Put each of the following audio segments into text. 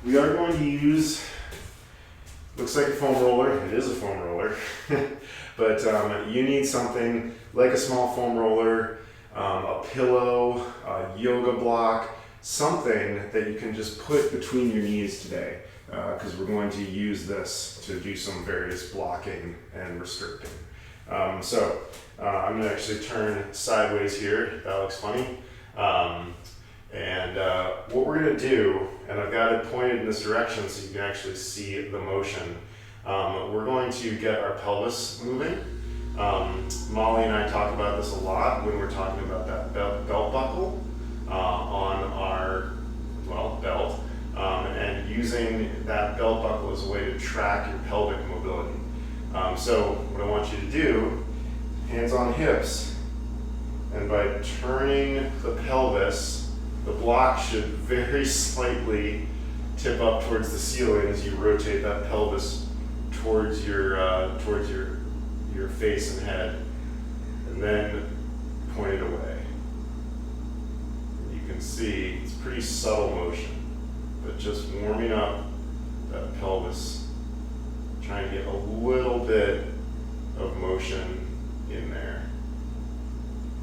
we are going to use, looks like a foam roller, it is a foam roller, but you need something like a small foam roller, a pillow, a yoga block, something that you can just put between your knees today, because we're going to use this to do some various blocking and restricting. I'm going to actually turn sideways here. That looks funny. What we're going to do, and I've got it pointed in this direction so you can actually see the motion. We're going to get our pelvis moving. Molly and I talk about this a lot when we're talking about that belt buckle on our belt, and using that belt buckle as a way to track your pelvic mobility. So what I want you to do, hands on hips, and by turning the pelvis, the block should very slightly tip up towards the ceiling as you rotate that pelvis towards your face and head, and then point it away. You can see it's pretty subtle motion, but just warming up that pelvis, trying to get a little bit of motion in there.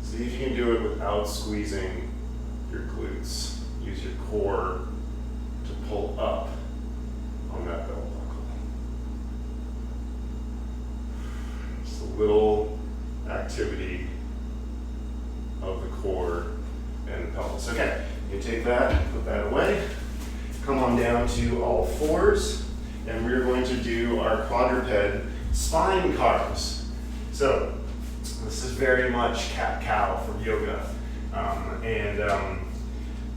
See if you can do it without squeezing your glutes. Use your core to pull up on that belt buckle. Just a little activity of the core and the pelvis. Okay, you take that, put that away. Come on down to all fours, and we're going to do our quadruped spine carves. So this is very much cat-cow for yoga.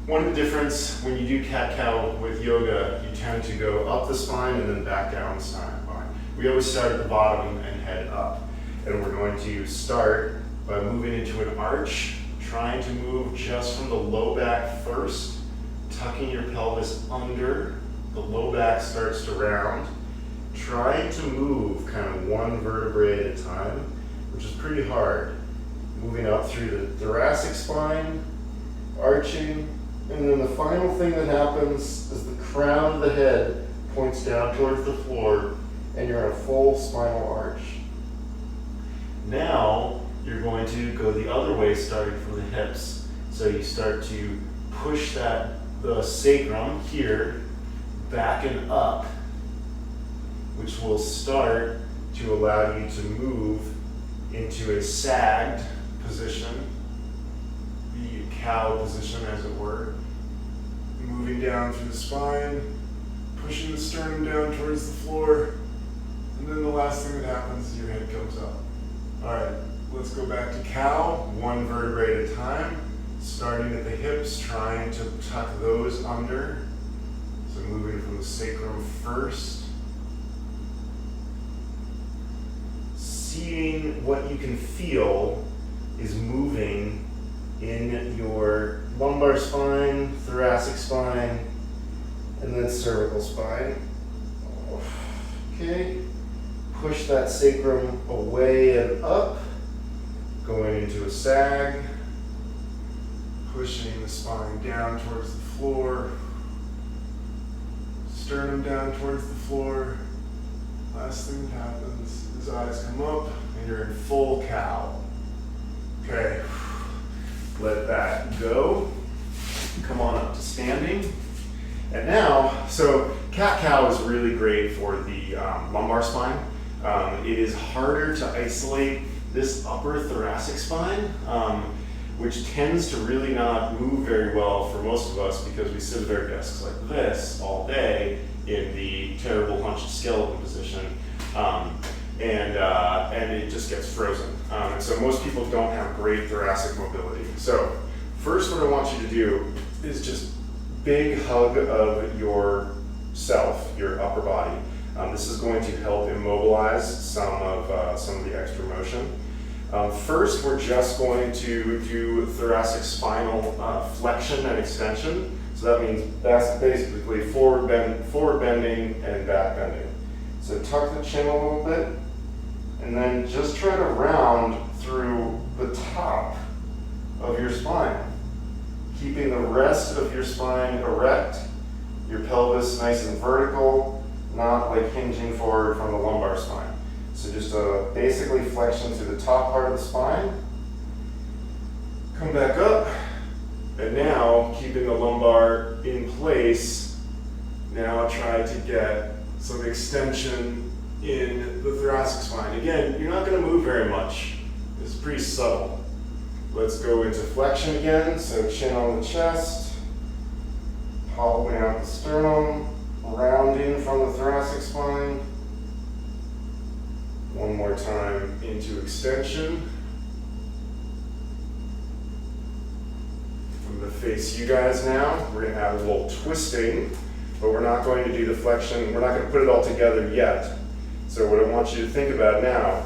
One of the difference when you do cat-cow with yoga, you tend to go up the spine and then back down the spine. We always start at the bottom and head up. And we're going to start by moving into an arch, trying to move just from the low back first, tucking your pelvis under. The low back starts to round. Trying to move kind of one vertebrae at a time, which is pretty hard. Moving up through the thoracic spine, arching, and then the final thing that happens is the crown of the head points down towards the floor, and you're in a full spinal arch. Now, you're going to go the other way, starting from the hips. So you start to push the sacrum here, back and up, which will start to allow you to move into a sagged position, the cow position as it were. Moving down through the spine, pushing the sternum down towards the floor, and then the last thing that happens is your head comes up. All right, let's go back to cow, one vertebrae at a time, starting at the hips, trying to tuck those under. So moving from the sacrum first. Seeing what you can feel is moving in your lumbar spine, thoracic spine, and then cervical spine. Okay, push that sacrum away and up, going into a sag, pushing the spine down towards the floor, sternum down towards the floor. Last thing that happens is eyes come up and you're in full cow. Okay, let that go. Come on up to standing. And now, so cat-cow is really great for the lumbar spine. It is harder to isolate this upper thoracic spine, which tends to really not move very well for most of us because we sit at our desks like this all day in the terrible hunched skeleton position, and it just gets frozen. And so most people don't have great thoracic mobility. So first what I want you to do is just big hug of yourself, your upper body. This is going to help immobilize some of the extra motion. First, we're just going to do thoracic spinal flexion and extension. So that means that's basically forward bending and back bending. So tuck the chin a little bit, and then just try to round through the top of your spine, keeping the rest of your spine erect. your pelvis nice and vertical, not like hinging forward from the lumbar spine. So just basically flexion to the top part of the spine. Come back up, and now keeping the lumbar in place, now try to get some extension in the thoracic spine. Again, you're not going to move very much. This is pretty subtle. Let's go into flexion again. So chin on the chest, hollowing out the sternum, rounding from the thoracic spine. One more time into extension. I'm going to face you guys now. We're going to add a little twisting, but we're not going to do the flexion. We're not going to put it all together yet. So what I want you to think about now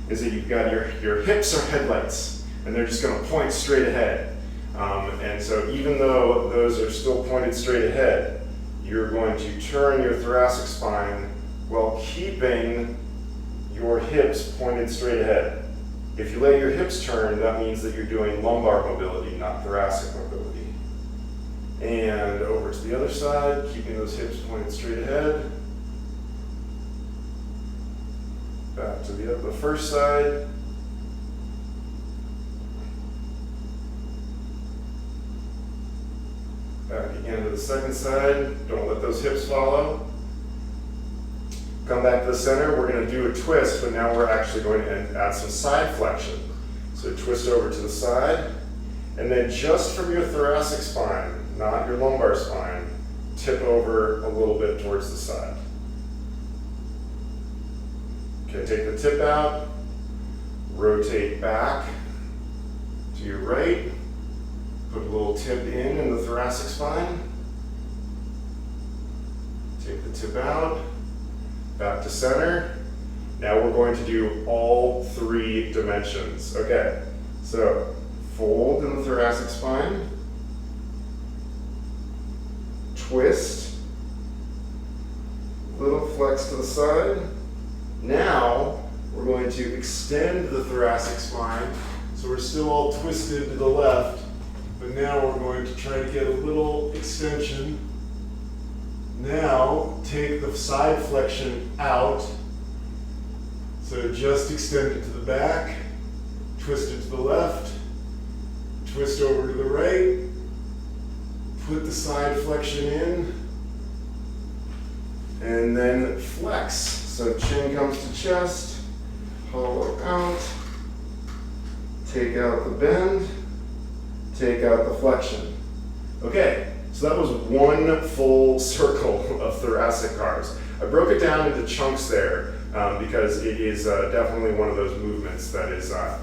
is that you've got your hips are headlights, and they're just going to point straight ahead. And so even though those are still pointed straight ahead, you're going to turn your thoracic spine while keeping your hips pointed straight ahead. If you let your hips turn, that means that you're doing lumbar mobility, not thoracic mobility. And over to the other side, keeping those hips pointed straight ahead. Back to the first side. Back again to the second side. Don't let those hips follow. Come back to the center. We're going to do a twist, but now we're actually going to add some side flexion. So twist over to the side, and then just from your thoracic spine, not your lumbar spine, tip over a little bit towards the side. Okay, take the tip out, rotate back to your right, put a little tip in the thoracic spine, take the tip out, back to center. Now we're going to do all 3 dimensions. Okay, so fold in the thoracic spine, twist, little flex to the side. Now we're going to extend the thoracic spine, so we're still all twisted to the left, but now we're going to try to get a little extension. Now take the side flexion out, so just extend it to the back, twist it to the left, twist over to the right, put the side flexion in, and then flex. So chin comes to chest, hollow out, take out the bend, take out the flexion. Okay, so that was one full circle of thoracic cars. I broke it down into chunks there because it is definitely one of those movements that is a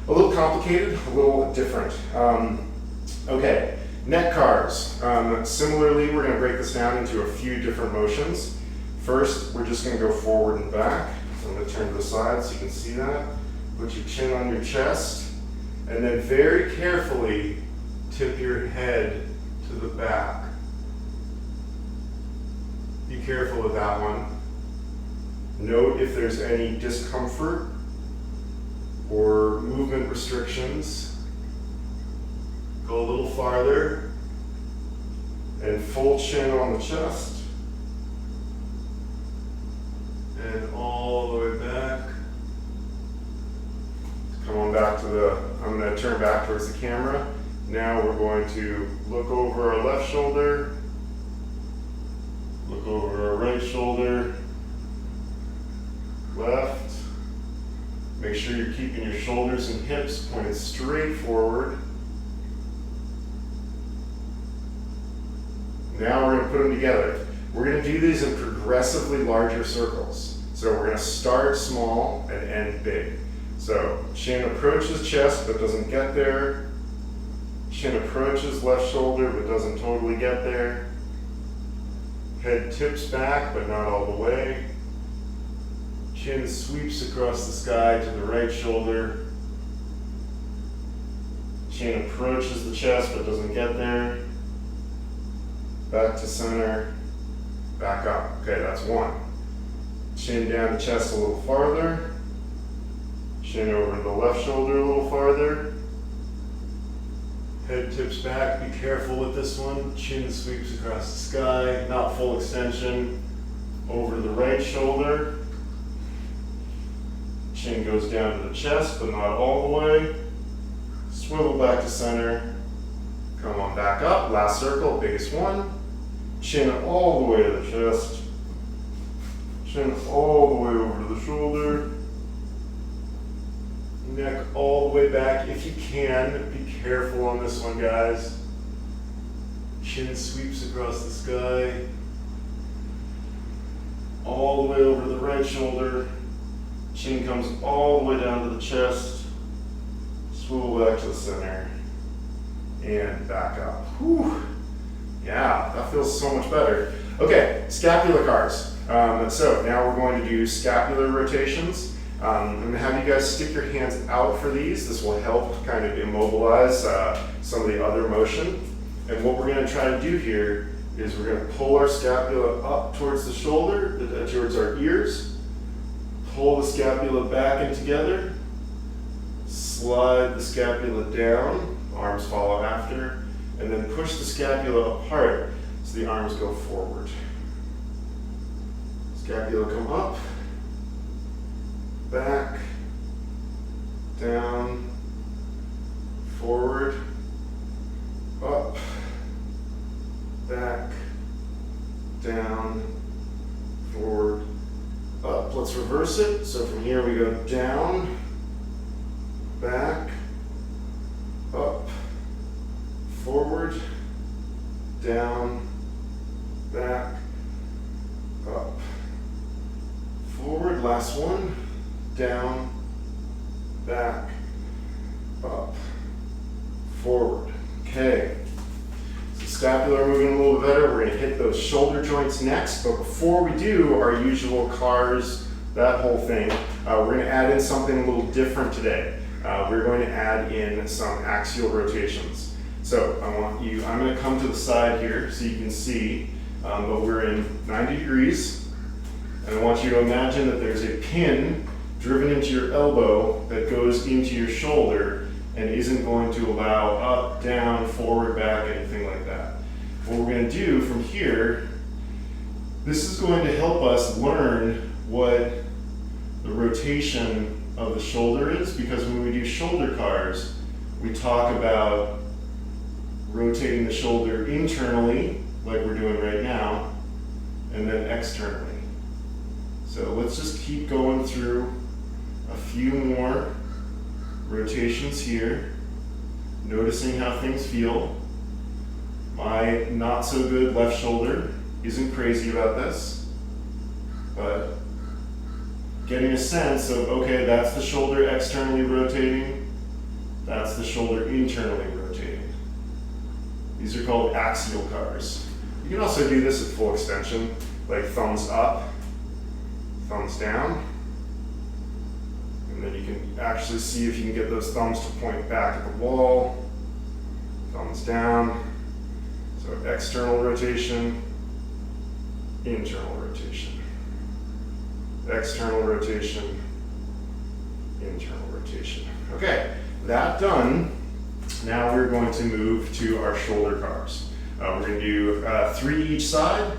little complicated, a little different. Okay, neck cars. Similarly, we're going to break this down into a few different motions. First, we're just going to go forward and back. So I'm going to turn to the side so you can see that. Put your chin on your chest, and then very carefully tip your head to the back. Be careful with that one. Note if there's any discomfort or movement restrictions. Go a little farther, and full chin on the chest. And all the way back. Come on back to I'm going to turn back towards the camera. Now we're going to look over our left shoulder, look over our right shoulder, left. Make sure you're keeping your shoulders and hips pointed straight forward. Now we're going to put them together. We're going to do these in progressively larger circles. So we're going to start small and end big. So chin approaches chest but doesn't get there. Chin approaches left shoulder but doesn't totally get there. Head tips back but not all the way. Chin sweeps across the sky to the right shoulder. Chin approaches the chest but doesn't get there. Back to center, back up. Okay, that's one. Chin down to chest a little farther. Chin over to the left shoulder a little farther. Head tips back, be careful with this one. Chin sweeps across the sky, not full extension. Over the right shoulder. Chin goes down to the chest, but not all the way. Swivel back to center. Come on back up, last circle, biggest one. Chin all the way to the chest. Chin all the way over to the shoulder. Neck all the way back. If you can, be careful on this one, guys. Chin sweeps across the sky. All the way over to the right shoulder. Chin comes all the way down to the chest. Swivel back to the center. And back up. Whew. Yeah, that feels so much better. Okay, scapular cars. So now we're going to do scapular rotations. I'm going to have you guys stick your hands out for these. This will help kind of immobilize some of the other motion. And what we're going to try to do here is we're going to pull our scapula up towards the shoulder, towards our ears. Pull the scapula back in together. Slide the scapula down. Arms follow after. And then push the scapula apart so the arms go forward. Scapula come up, back, down, forward, up, back, down, forward, up. Let's reverse it. So from here we go down, back, up, forward, down, back, up, forward, last one, down, back, up, forward. Okay, so scapular moving a little bit better. We're going to hit those shoulder joints next, but before we do our usual cars, that whole thing, we're going to add in something a little different today. We're going to add in some axial rotations. So I'm going to come to the side here so you can see, but we're in 90 degrees. And I want you to imagine that there's a pin driven into your elbow that goes into your shoulder and isn't going to allow up, down, forward, back, anything like that. What we're going to do from here, this is going to help us learn what the rotation of the shoulder is, because when we do shoulder cars, we talk about rotating the shoulder internally, like we're doing right now, and then externally. So let's just keep going through a few more rotations here, noticing how things feel. My not so good left shoulder isn't crazy about this, but getting a sense of, okay, that's the shoulder externally rotating, that's the shoulder internally rotating. These are called axial cars. You can also do this at full extension, like thumbs up, thumbs down. And then you can actually see if you can get those thumbs to point back at the wall. Thumbs down. So external rotation, internal rotation. External rotation, internal rotation. Okay, that done. Now we're going to move to our shoulder cars. We're going to do 3 each side,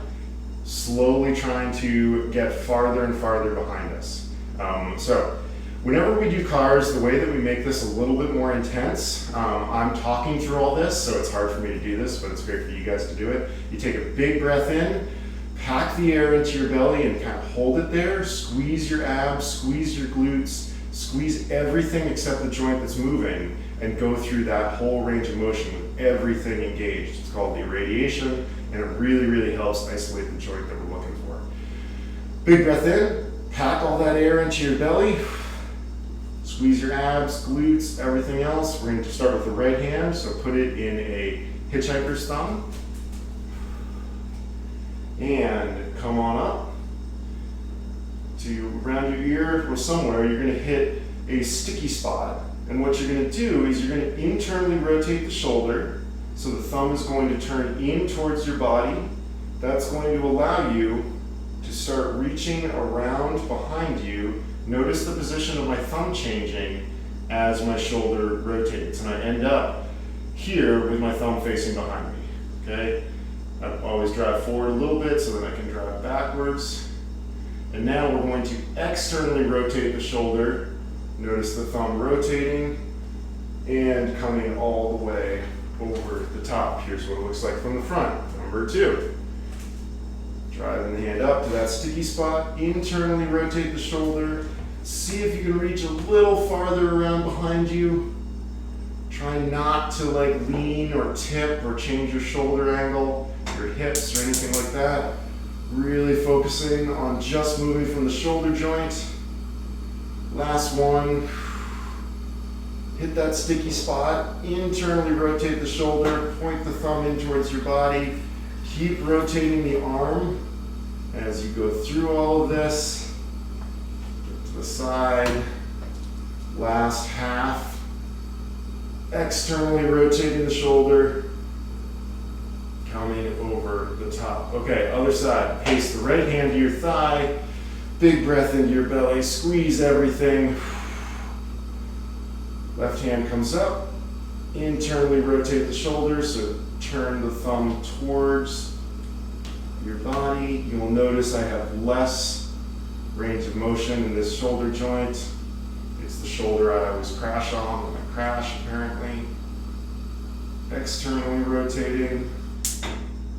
slowly trying to get farther and farther behind us. So whenever we do cars, the way that we make this a little bit more intense, I'm talking through all this, so it's hard for me to do this, but it's great for you guys to do it. You take a big breath in, pack the air into your belly and kind of hold it there, squeeze your abs, squeeze your glutes, squeeze everything except the joint that's moving, and go through that whole range of motion with everything engaged. It's called the irradiation, and it really, really helps isolate the joint that we're looking for. Big breath in, pack all that air into your belly, squeeze your abs, glutes, everything else. We're going to start with the right hand, so put it in a hitchhiker's thumb. And come on up to around your ear or somewhere. You're going to hit a sticky spot. And what you're going to do is you're going to internally rotate the shoulder. So the thumb is going to turn in towards your body. That's going to allow you to start reaching around behind you. Notice the position of my thumb changing as my shoulder rotates. And I end up here with my thumb facing behind me, okay? I always drive forward a little bit so that I can drive backwards. And now we're going to externally rotate the shoulder. Notice the thumb rotating and coming all the way over the top. Here's what it looks like from the front. Number 2. Driving the hand up to that sticky spot, internally rotate the shoulder. See if you can reach a little farther around behind you. Try not to like lean or tip or change your shoulder angle, your hips or anything like that. Really focusing on just moving from the shoulder joint. Last one. Hit that sticky spot, internally rotate the shoulder, point the thumb in towards your body. Keep rotating the arm as you go through all of this. Get to the side. Last half. Externally rotating the shoulder, coming over the top. Okay, other side. Pace the right hand to your thigh. Big breath into your belly. Squeeze everything. Left hand comes up. Internally rotate the shoulder, so turn the thumb towards your body. You will notice I have less range of motion in this shoulder joint. It's the shoulder I always crash on when I crash, apparently. Externally rotating.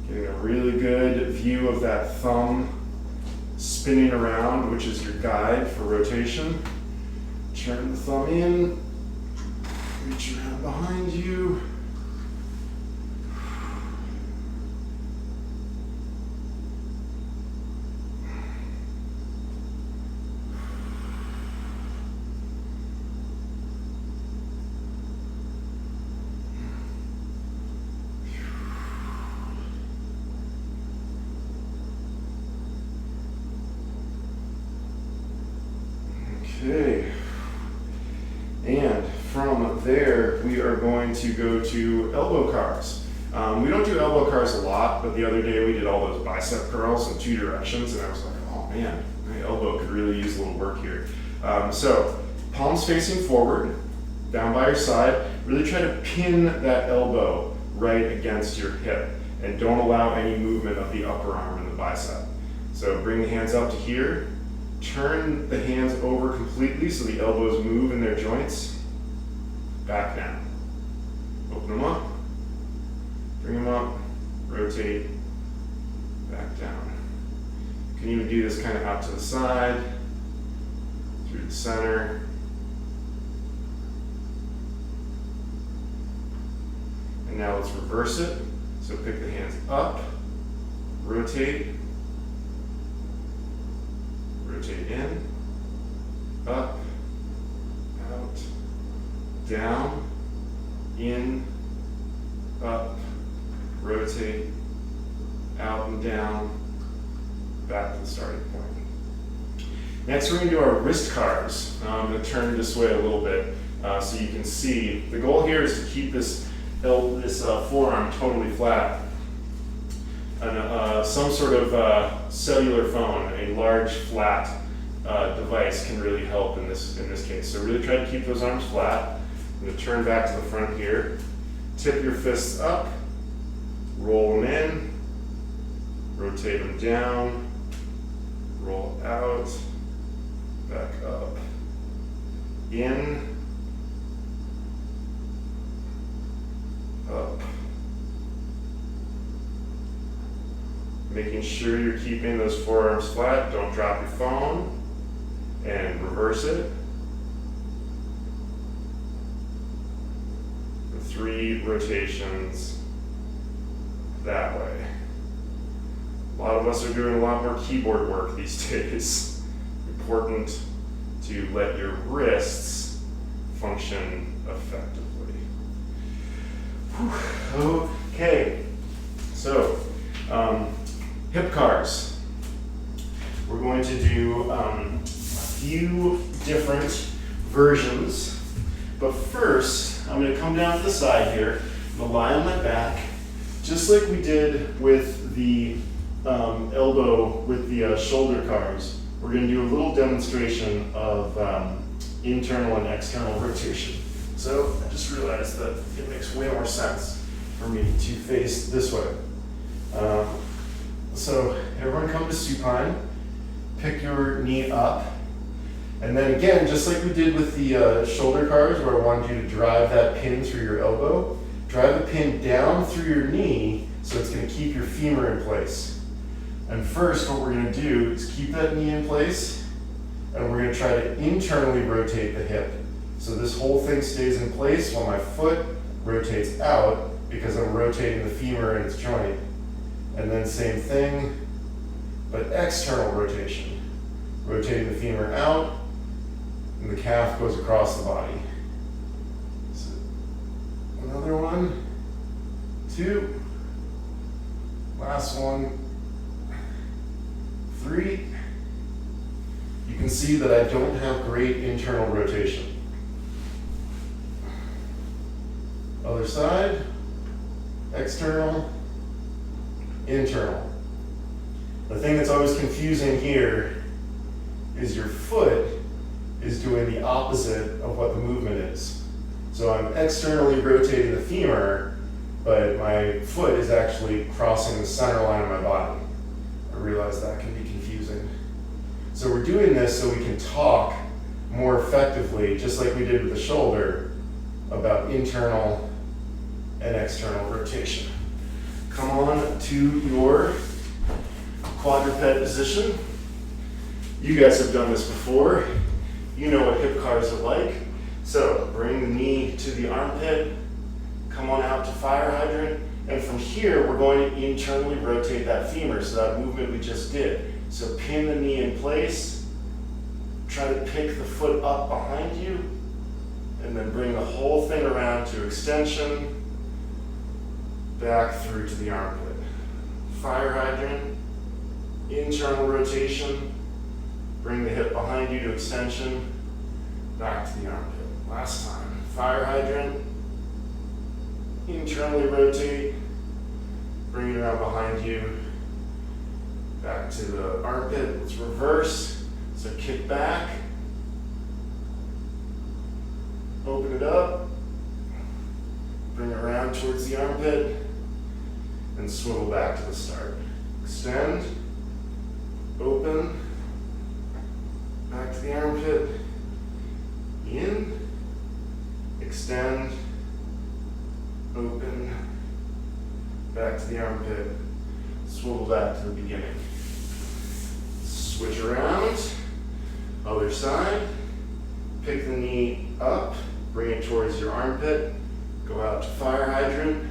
Getting a really good view of that thumb spinning around, which is your guide for rotation. Turn the thumb in. Reach around behind you. Okay. And from there, we are going to go to elbow cars. We don't do elbow cars a lot, but the other day we did all those bicep curls in 2 directions, and I was like, oh man, my elbow could really use a little work here. So, palms facing forward, down by your side. Really try to pin that elbow right against your hip, and don't allow any movement of the upper arm and the bicep. So bring the hands up to here. Turn the hands over completely so the elbows move in their joints. Back down. Open them up. Bring them up. Rotate. Back down. You can even do this kind of out to the side, through the center. And now let's reverse it. So pick the hands up, rotate, rotate in, up, out, down, in, up, rotate, out and down, back to the starting point. Next, we're going to do our wrist cars. I'm going to turn this way a little bit so you can see. The goal here is to keep this forearm totally flat. And some sort of cellular phone, a large flat device, can really help in this case. So really try to keep those arms flat. I'm going to turn back to the front here. Tip your fists up, roll them in, rotate them down, roll out, back up, in, up. Making sure you're keeping those forearms flat. Don't drop your phone. And reverse it. 3 rotations that way. A lot of us are doing a lot more keyboard work these days. Important to let your wrists function effectively. Whew. Okay, so hip cars. We're going to do a few different versions, but first I'm going to come down to the side here. I'm going to lie on my back, just like we did with the elbow, with the shoulder cars. We're going to do a little demonstration of internal and external rotation. So I just realized that it makes way more sense for me to face this way. So everyone come to supine, pick your knee up, and then again, just like we did with the shoulder cars where I wanted you to drive that pin through your elbow, drive the pin down through your knee so it's going to keep your femur in place. And first what we're going to do is keep that knee in place, and we're going to try to internally rotate the hip. So this whole thing stays in place while my foot rotates out because I'm rotating the femur in its joint. And then same thing, but external rotation. Rotating the femur out, and the calf goes across the body. So another one, 2, last one, 3. You can see that I don't have great internal rotation. Other side, external, internal. The thing that's always confusing here is your foot is doing the opposite of what the movement is. So I'm externally rotating the femur, but my foot is actually crossing the center line of my body. I realize that can be confusing. So we're doing this so we can talk more effectively, just like we did with the shoulder, about internal and external rotation. Come on to your quadruped position. You guys have done this before. You know what hip cars are like. So bring the knee to the armpit, come on out to fire hydrant, and from here we're going to internally rotate that femur, so that movement we just did. So pin the knee in place, try to pick the foot up behind you, and then bring the whole thing around to extension, back through to the armpit. Fire hydrant, internal rotation, bring the hip behind you to extension, back to the armpit. Last time. Fire hydrant, internally rotate, bring it around behind you, back to the armpit. Let's reverse. So kick back, open it up, bring it around towards the armpit, and swivel back to the start. Extend, open, back to the armpit, in, extend, open, back to the armpit, swivel back to the beginning. Switch around, other side, pick the knee up, bring it towards your armpit, go out to fire hydrant,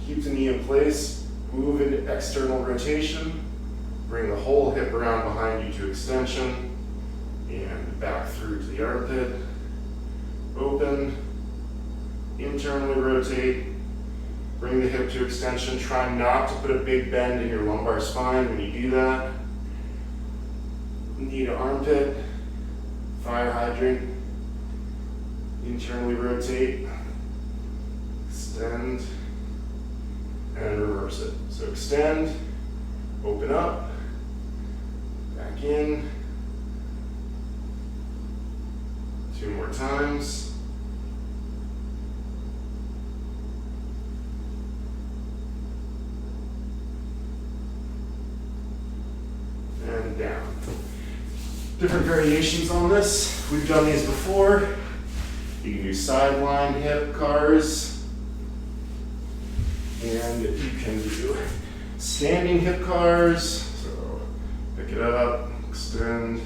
keep the knee in place, move into external rotation, bring the whole hip around behind you to extension, and back through to the armpit, open, internally rotate, bring the hip to extension. Try not to put a big bend in your lumbar spine when you do that. Knee to armpit, fire hydrant, internally rotate, extend, and reverse it. So extend, open up, back in, 2 more times. And down. Different variations on this. We've done these before. You can do sideline hip cars. And you can do standing hip cars. So pick it up, extend,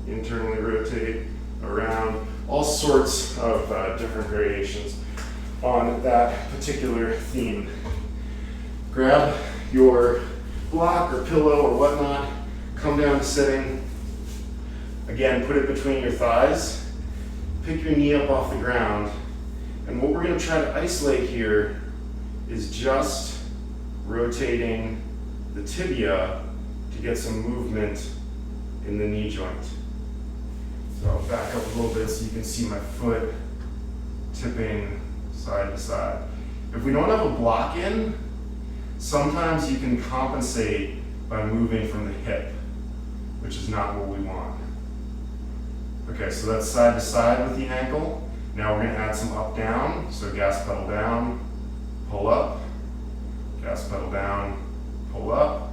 internally rotate, around. All sorts of different variations on that particular theme. Grab your block or pillow or whatnot, come down to sitting. Again, put it between your thighs. Pick your knee up off the ground. And what we're going to try to isolate here is just rotating the tibia to get some movement in the knee joint. So I'll back up a little bit so you can see my foot tipping side to side. If we don't have a block in, sometimes you can compensate by moving from the hip, which is not what we want. Okay, so that's side to side with the ankle. Now we're going to add some up down. So gas pedal down, pull up, gas pedal down, pull up,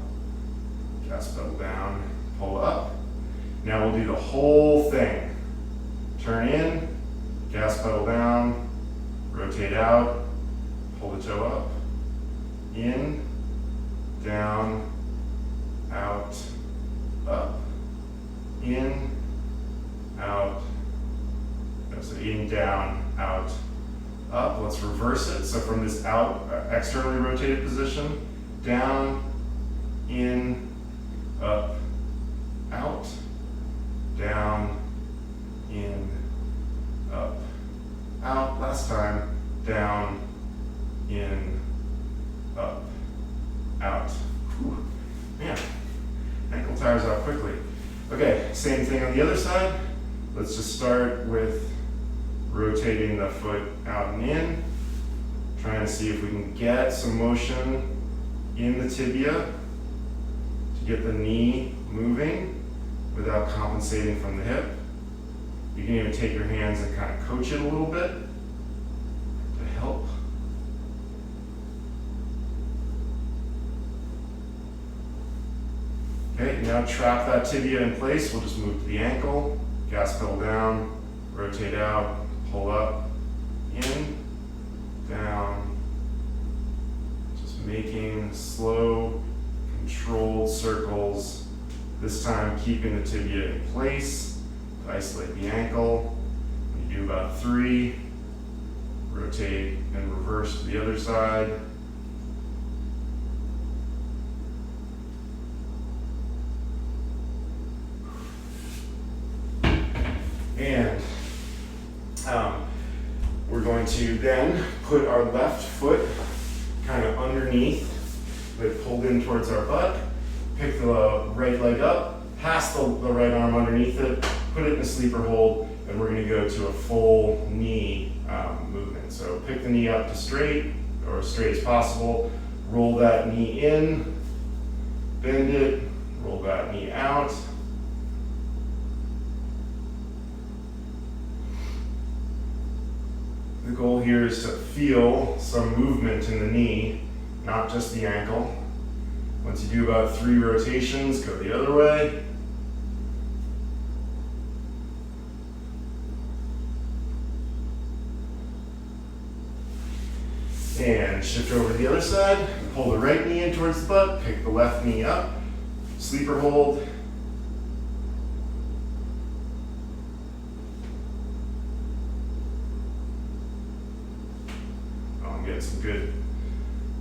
gas pedal down, pull up. Now we'll do the whole thing. Turn in, gas pedal down, rotate out, pull the toe up, in, down, out, up, in, out, no, so in, down, out, up. Let's reverse it. So from this out, externally rotated position, down, in, up, out, down, in, up, out. Last time, down, in, up, out. Whew. Man, ankle tires out quickly. Okay, same thing on the other side. Let's just start with rotating the foot out and in, trying to see if we can get some motion in the tibia to get the knee moving without compensating from the hip. You can even take your hands and kind of coach it a little bit to help. Okay, now trap that tibia in place. We'll just move to the ankle, gas pedal down, rotate out, pull up, in, down. Just making slow, controlled circles. This time keeping the tibia in place to isolate the ankle. You do about 3, rotate and reverse to the other side. And we're going to then put our left foot kind of underneath, like pulled in towards our butt, pick the right leg up, pass the right arm underneath it, put it in a sleeper hold, and we're going to go to a full knee movement. So pick the knee up to straight, or as straight as possible, roll that knee in, bend it, roll that knee out. The goal here is to feel some movement in the knee, not just the ankle. Once you do about 3 rotations, go the other way. And shift over to the other side, pull the right knee in towards the butt, pick the left knee up, sleeper hold. Get some good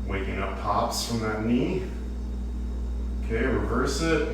waking up pops from that knee. Okay, reverse it.